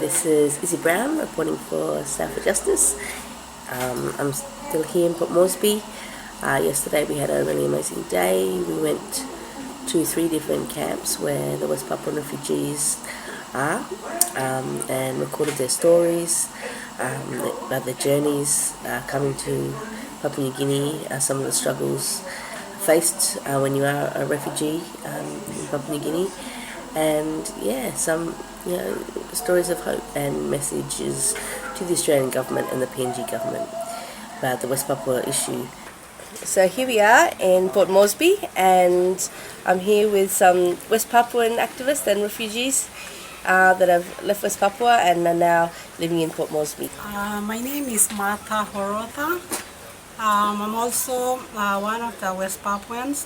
This is Izzy Brown reporting for Staff for Justice. I'm still here in Port Moresby. Yesterday we had a really amazing day. We went to 3 different camps where the West Papuan refugees are and recorded their stories, about their journeys coming to Papua New Guinea, some of the struggles faced when you are a refugee in Papua New Guinea, and some stories of hope and messages to the Australian government and the PNG government about the West Papua issue. So here we are in Port Moresby, and I'm here with some West Papuan activists and refugees that have left West Papua and are now living in Port Moresby. My name is Martha Horota. I'm also one of the West Papuans.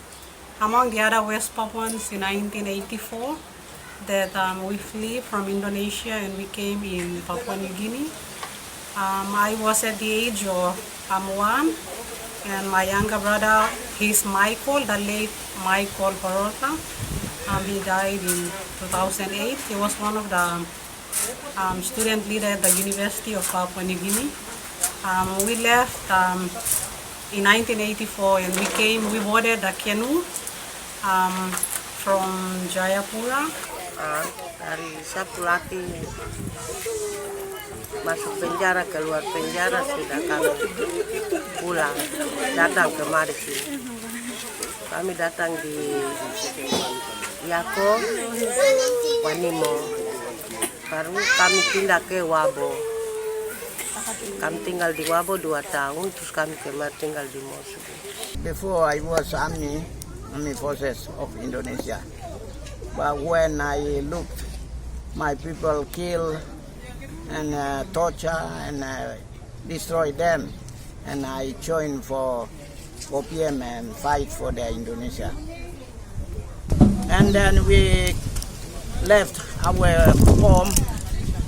Among the other West Papuans in 1984 that we fled from Indonesia and we came in Papua New Guinea. I was at the age of 1, and my younger brother, he's Michael, the late Michael Horota. He died in 2008. He was one of the student leaders at the University of Papua New Guinea. We left in 1984 and we boarded a canoe from Jayapura. Dari Sabtu lagi masuk penjara, keluar penjara, sudah kami pulang, datang kemari sini. Kami datang di Yako, Wanimo, baru kami pindah ke Wabo. Kami tinggal di Wabo 2 tahun, terus kami kemari tinggal di Moresby. Before I was Army forces of Indonesia. But when I looked, my people kill and torture and destroy them, and I joined for OPM and fight for the Indonesia. And then we left our home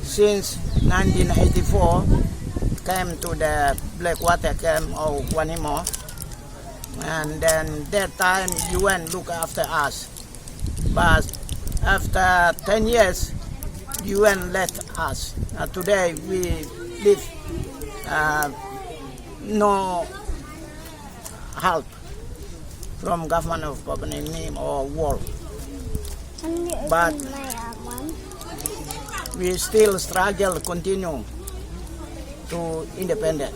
since 1984, came to the Blackwater camp of Wanimo, and then that time UN look after us. But after 10 years, UN left us. Today we live no help from government of Papua New Guinea or world. But we still struggle, continue to independent.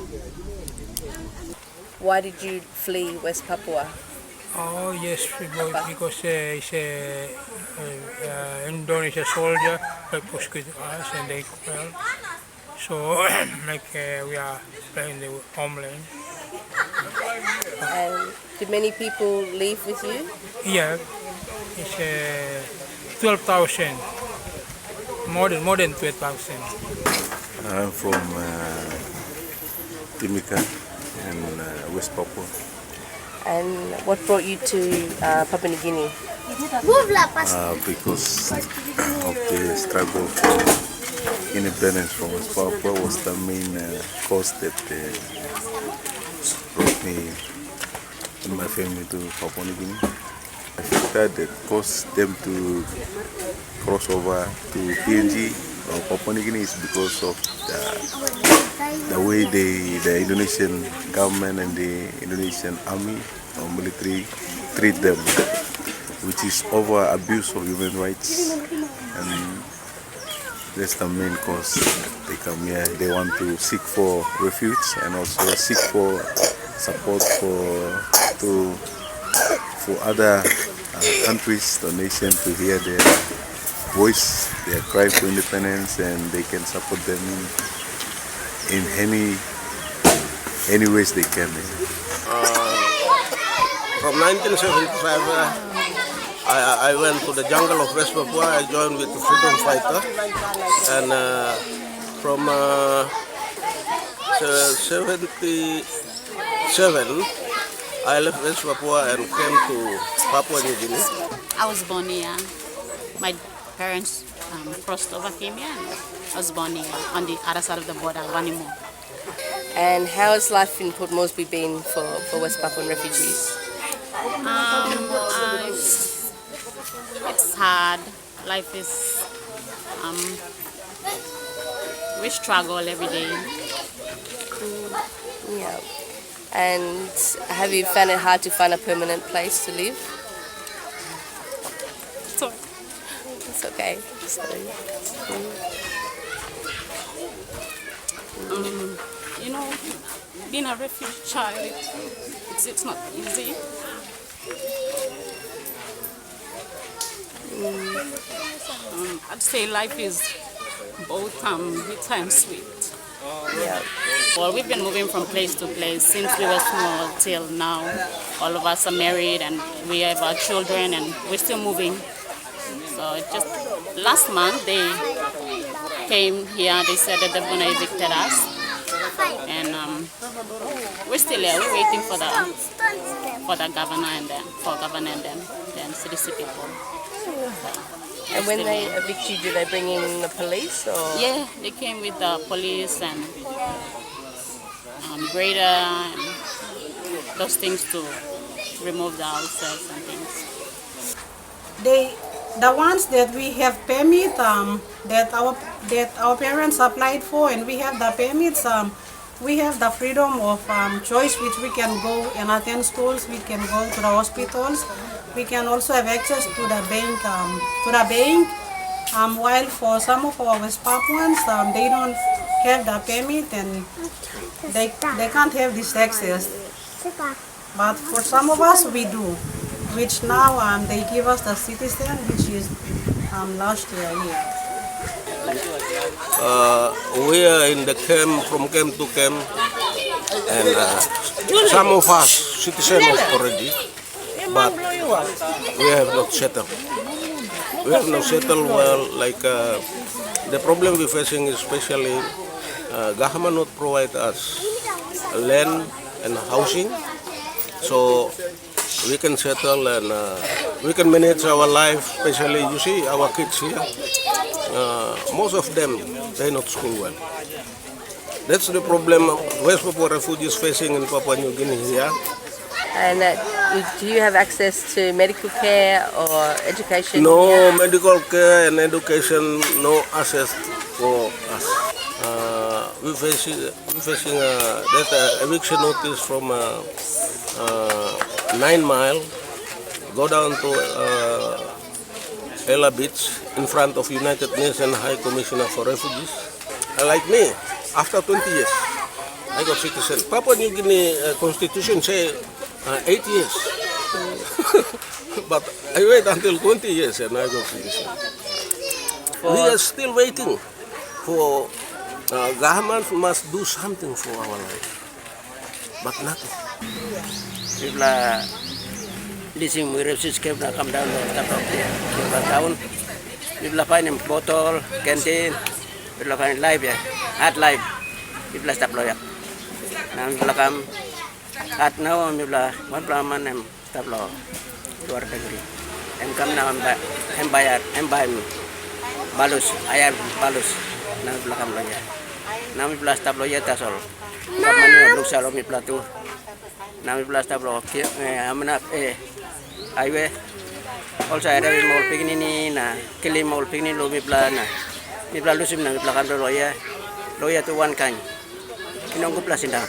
Why did you flee West Papua? Oh yes, because it's a Indonesian soldier that persecuted us and they killed. So we are playing the homeland. And did many people leave with you? Yeah, it's 12,000, more than 12,000. I'm from Timika in West Papua. And what brought you to Papua New Guinea? Because of the struggle for independence from West Papua was the main cause that brought me and my family to Papua New Guinea. I think that caused them to cross over to PNG or Papua New Guinea is because of the way the Indonesian government and the Indonesian army or military treat them, which is over abuse of human rights, and that's the main cause. They come here, they want to seek for refuge and also seek for support for other countries, the nation, to hear their voice, their cry for independence, and they can support them in any ways they can. From 1975, I went to the jungle of West Papua. I joined with the freedom fighter, and from 77, I left West Papua and came to Papua New Guinea. I was born here. My parents crossed over, came here, and I was born here on the other side of the border, Wanimo. And how has life in Port Moresby been for West Papuan refugees? It's hard. Life is we struggle every day. Yeah. And have you found it hard to find a permanent place to live? So It's okay. Sorry. you know, being a refugee child, it's not easy. I'd say life is both bitter and sweet. Yeah. Well, we've been moving from place to place since we were small till now. All of us are married and we have our children and we're still moving. So just last month they came here, they said that they're going to evict us. And we're still here, we're waiting for the governor and then CDC people. And when they evict you, do they bring in the police or? Yeah, they came with the police and grader and those things to remove the houses and things. The ones that we have permit that our parents applied for, and we have the permits. We have the freedom of choice, which we can go and attend schools. We can go to the hospitals. We can also have access to the bank. While for some of our West Papuans, they don't have the permit and they can't have this access. But for some of us, we do. Which now they give us the citizen, which is last year here. We are in the camp, from camp to camp, and some of us citizens already, but we have not settled. We have not settled well. Like the problem we're facing is especially government not provide us land and housing, so we can settle and we can manage our life. Especially, you see our kids here. Most of them, they not school well. That's the problem West Papua refugees facing in Papua New Guinea here. And do you have access to medical care or education? No here? medical care and education, no access for us. We're facing that eviction notice from 9 Mile, go down to Ella Beach in front of United Nations High Commissioner for Refugees. Like me, after 20 years, I got citizen. Papua New Guinea constitution say 8 years. But I wait until 20 years and I got citizen. We are still waiting for government must do something for our life, but nothing. Bila leasing we refuse camp na come down the town. Bila find bottle, canteen, bila find live ya, hard live. Bila stop loyak. Na bila kam hard now bila one man em stop lo luar negeri. Em kam na em bayar balus, ayar balus. Na bila kam loyak. Na bila stop loyak tasol. Kamani belum salo mi platu. Nami belas tablo amna highway also ada mall pigni ni na kili mall pigni lo mi plana mi pla lusim na mi pla kan loya to one kan kinong pla sinda.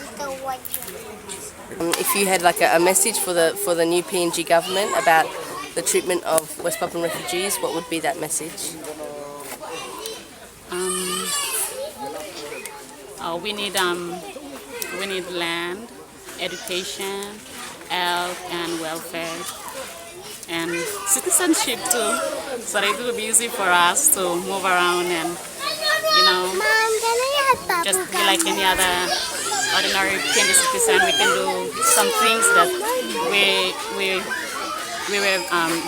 If you had like a message for the new PNG government about the treatment of West Papuan refugees, what would be that message? We need land, education, health and welfare, and citizenship too. So it will be easy for us to move around and, just be like any other ordinary PNG citizen. We can do some things that we were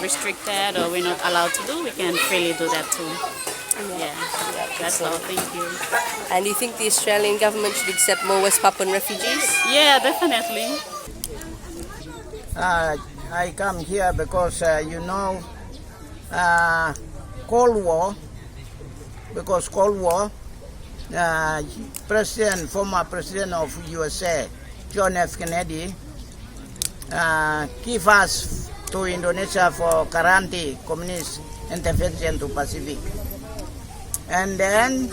restricted or we're not allowed to do. We can freely do that too. Yeah, that's all. Thank you. And do you think the Australian government should accept more West Papuan refugees? Yeah, definitely. I come here because, Cold War, former president of USA, John F. Kennedy, give us to Indonesia for guarantee communist intervention to Pacific. And then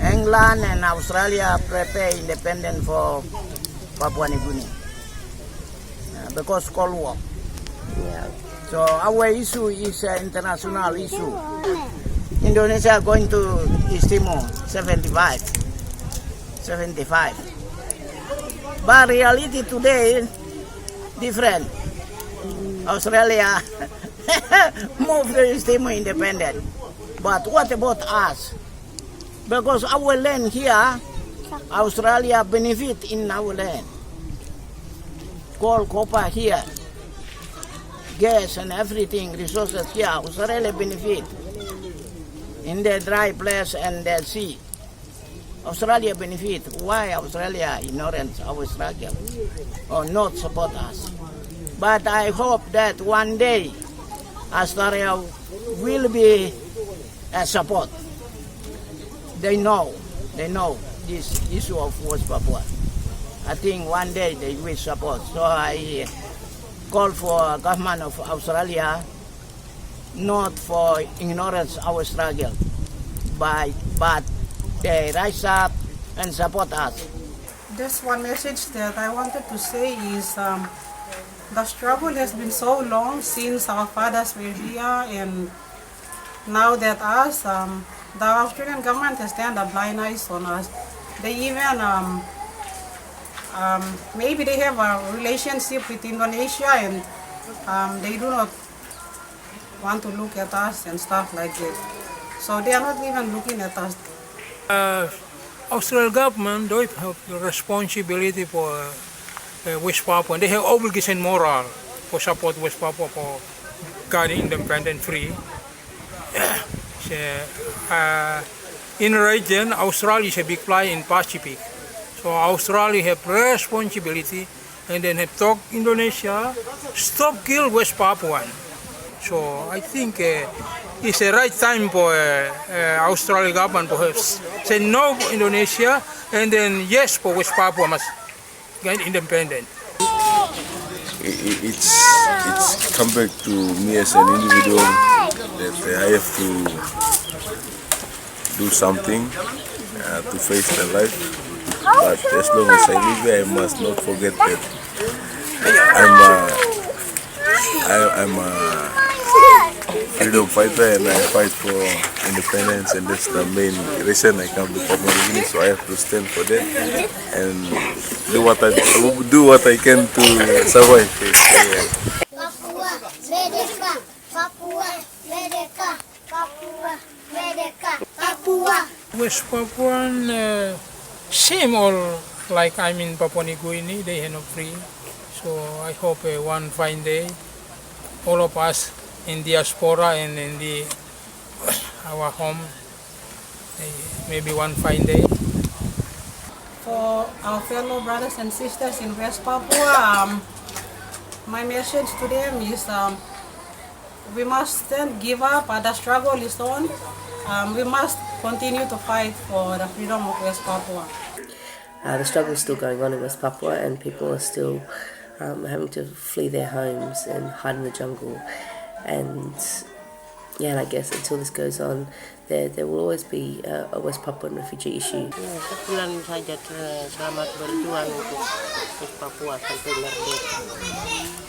England and Australia prepare independence for Papua New Guinea because Cold War. Yeah. So our issue is an international issue. Indonesia going to East Timor 75. But reality today different. Australia moved to East Timor independent. But what about us? Because our land here, Australia benefit in our land. Coal, copper here, gas and everything, resources here, Australia benefit. In the dry place and the sea, Australia benefit. Why Australia ignorance our struggle or not support us? But I hope that one day Australia will be a support. They know this issue of West Papua. I think one day they will support. So I call for government of Australia not for ignorance our struggle, but they rise up and support us. Just one message that I wanted to say is the struggle has been so long since our fathers were here, and now that us, the Australian government has turned a blind eye on us. They even, maybe they have a relationship with Indonesia and they do not want to look at us and stuff like that. So they are not even looking at us. Australian government don't have the responsibility for West Papua. They have obligation moral for support West Papua for getting independent free. In region, Australia is a big player in Pacific. So Australia have responsibility and then have talk Indonesia, stop kill West Papuan. So I think it's the right time for Australian government to have say no for Indonesia and then yes for West Papua must get independent. It's come back to me as an individual that I have to do something to face the life. But as long as I live here, I must not forget that I'm a freedom fighter and I fight for independence, and that's the main reason I come to Papua New Guinea. So I have to stand for that and do what I can to survive. Papua, Merdeka, Papua, Merdeka, Papua, Merdeka, Papua. West Papuan same all like I'm in Papua New Guinea, they are not free. So I hope one fine day all of us in diaspora and in our home, maybe one fine day. For our fellow brothers and sisters in West Papua, my message to them is we mustn't give up. The struggle is on. We must continue to fight for the freedom of West Papua. The struggle is still going on in West Papua, and people are still having to flee their homes and hide in the jungle. And yeah, and I guess until this goes on, there will always be a West Papuan refugee issue. Sebulan saja selamat berjuang untuk West Papua sampai merdeka.